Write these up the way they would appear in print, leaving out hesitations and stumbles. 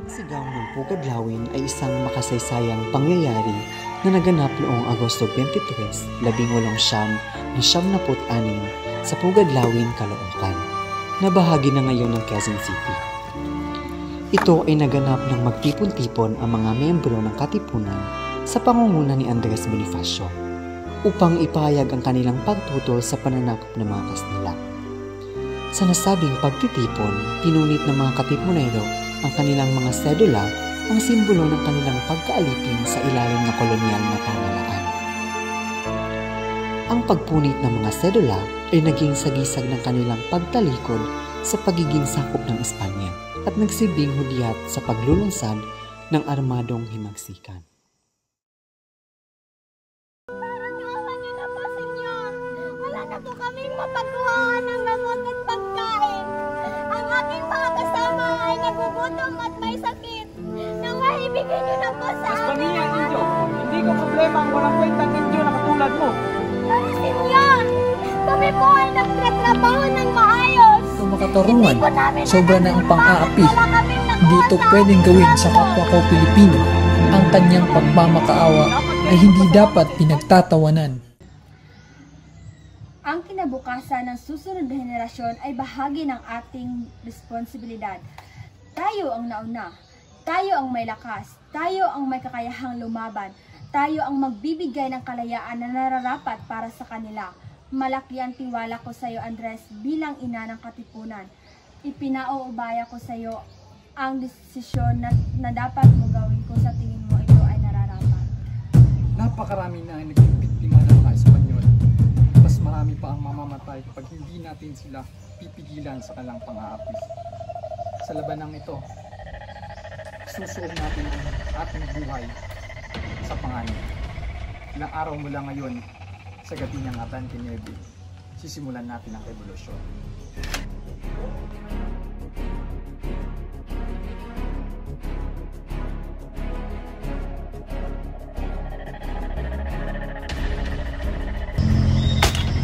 Sigaw ng Pugadlawin ay isang makasaysayang pangyayari na naganap noong Agosto 23, 1876 sa Pugadlawin, Caloocan, na bahagi na ngayon ng Quezon City. Ito ay naganap ng magtipon-tipon ang mga membro ng katipunan sa pangunguna ni Andres Bonifacio upang ipahayag ang kanilang pagtutol sa pananakop ng mga Kastila. Sa nasabing pagtitipon, pinunit ng mga katipunero ang kanilang mga sedula, ang simbolo ng kanilang pagkaalipin sa ilalim ng kolonyal na pamahalaan. Ang pagpunit ng mga sedula ay naging sagisag ng kanilang pagtalikod sa pagiging sakop ng Espanya at nagsibing hudyat sa paglulunsad ng armadong himagsikan. Wala na po kaming mapagkuhaan ng gamot at pagkain. Ang aking mga kasama ay nagugutom at may sakit. Nawa, ibigay niyo na po sa amin. Espanyol, Indio. Hindi ko problema ang walang kwentang Indio na katulad mo. Senyor, kami po ay nagtatrabaho ng maayos. Kung makatarungan, sobra na ang pang-aapi. Hindi ito pwedeng gawin sa kapwa ko Pilipino. Ang kanyang pagmamakaawa ay hindi dapat pinagtatawanan. Ang kinabukasan ng susunod na henerasyon ay bahagi ng ating responsibilidad. Tayo ang nauna, tayo ang may lakas, tayo ang may kakayahang lumaban, tayo ang magbibigay ng kalayaan na nararapat para sa kanila. Malaki ang tiwala ko sa iyo, Andres, bilang ina ng katipunan. Ipinauubaya ko sa iyo ang desisyon na dapat mo gawin kung sa tingin mo ito ay nararapat. Napakarami na ang naging biktima ng mga Espanyol. Mas marami pa ang mamamatay kapag hindi natin sila pipigilan sa kanilang pang-aapi. Sa labanang ito, susuot natin ang ating buhay sa panganib. Ilang araw mula ngayon, sa gabi ng 29, sisimulan natin ang revolusyon.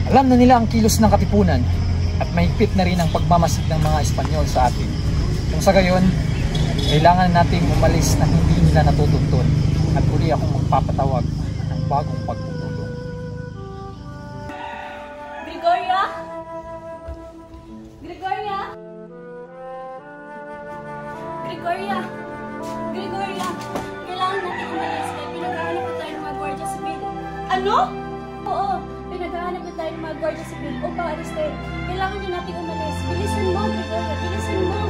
Alam na nila ang kilos ng katipunan at mahigpit na rin ang pagmamasid ng mga Espanyol sa atin. Kung sa gayon, kailangan nating umalis na hindi nila natutuntun at uli akong magpapatawag ng bagong pagpupulong. Gregoria! Gregoria! Gregoria! Gregoria! Kailangan natin umalis kaya pinaghahanap na tayo ng mga Guardia Civil. Ano? Oo, pinaghahanap na tayo ng mga Guardia Civil upang aresten. Kailangan na natin umalis. Bilisan mo, Gregoria! Bilisan mo!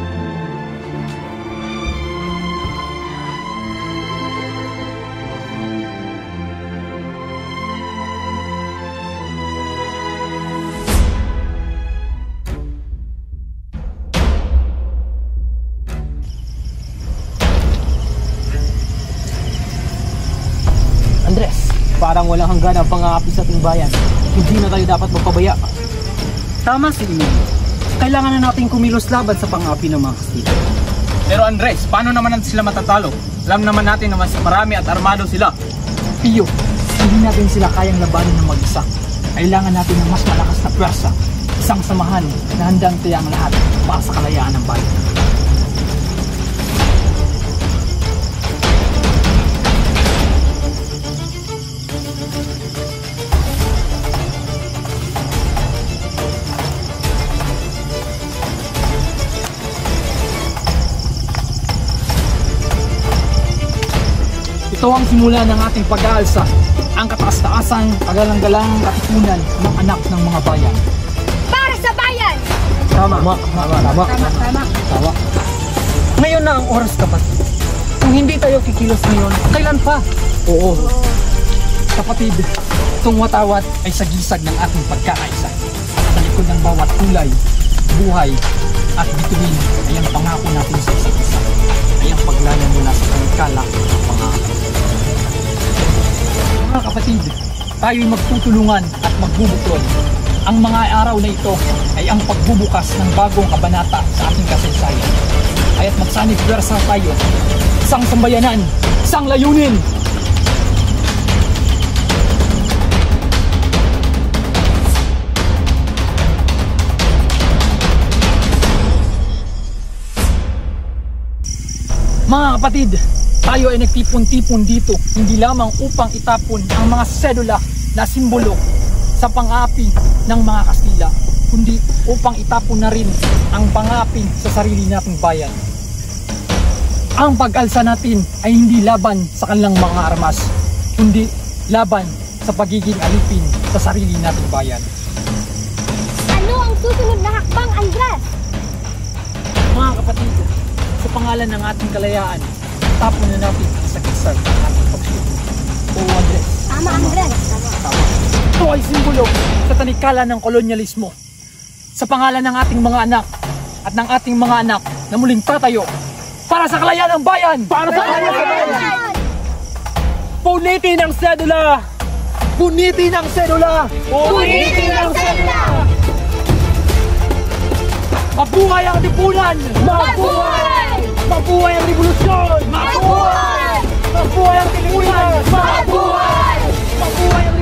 Andres, parang walang hanggan ang pang-aapi sa ating bayan. Hindi na tayo dapat magpabaya. Tama si Emilio. Kailangan na natin kumilos laban sa pang-aapi ng mga Kastila. Pero Andres, paano naman natin sila matatalo? Alam naman natin na mas marami at armado sila. Pio, hindi natin sila kayang labanan ng mag-isa. Kailangan natin ng mas malakas na pwersa. Isang samahan na handang tiyang lahat para sa kalayaan ng bayan. Ito ang simula ng ating pag-aalsa, ang kataas-taasang kagalang-galang katipunan ng anak ng mga bayan. Para sa bayan! Tama. Ngayon na ang oras, kapatid. Kung hindi tayo kikilos ngayon, kailan pa? Oo. Kapatid, itong watawat ay sagisag ng ating pagkakaisa. Sa likod ng bawat kulay, buhay, at bituin ay ang pangako natin sa isa't isa. Ay ang paglalan mula sa pangkalak ng pangako. Mga kapatid, tayo'y magtutulungan at magbubuklod. Ang mga araw na ito ay ang pagbubukas ng bagong kabanata sa ating kasaysayan. Kaya't magsanib pwersa tayo, isang sambayanan, isang layunin. Mga kapatid, tayo ay nagtipon-tipon dito hindi lamang upang itapon ang mga sedula na simbolo sa pang-aapi ng mga Kastila, kundi upang itapon na rin ang pang-aapi sa sarili nating bayan. Ang pag-alsa natin ay hindi laban sa kanilang mga armas, kundi laban sa pagiging alipin sa sarili nating bayan. Ano ang susunod na hakbang, Andres? Mga kapatid, sa pangalan ng ating kalayaan, tapon na natin ang sakisal ng ating pagsuko. Oo, Andres. Tama, Andres. Tama. Ito ay simbolo sa tanikala ng kolonyalismo. Sa pangalan ng ating mga anak at ng ating mga anak na muling tatayo para sa kalayaan ng bayan! Para sa kalayaan ng bayan! Punitin ang sedula! Punitin ang sedula! Punitin ang sedula! Mabuhay ang lipunan! Mabuhay! Mabuhay ang revolusyon! Mabuhay! Mabuhay ang Pilipinas! Mabuhay! Mabuhay ang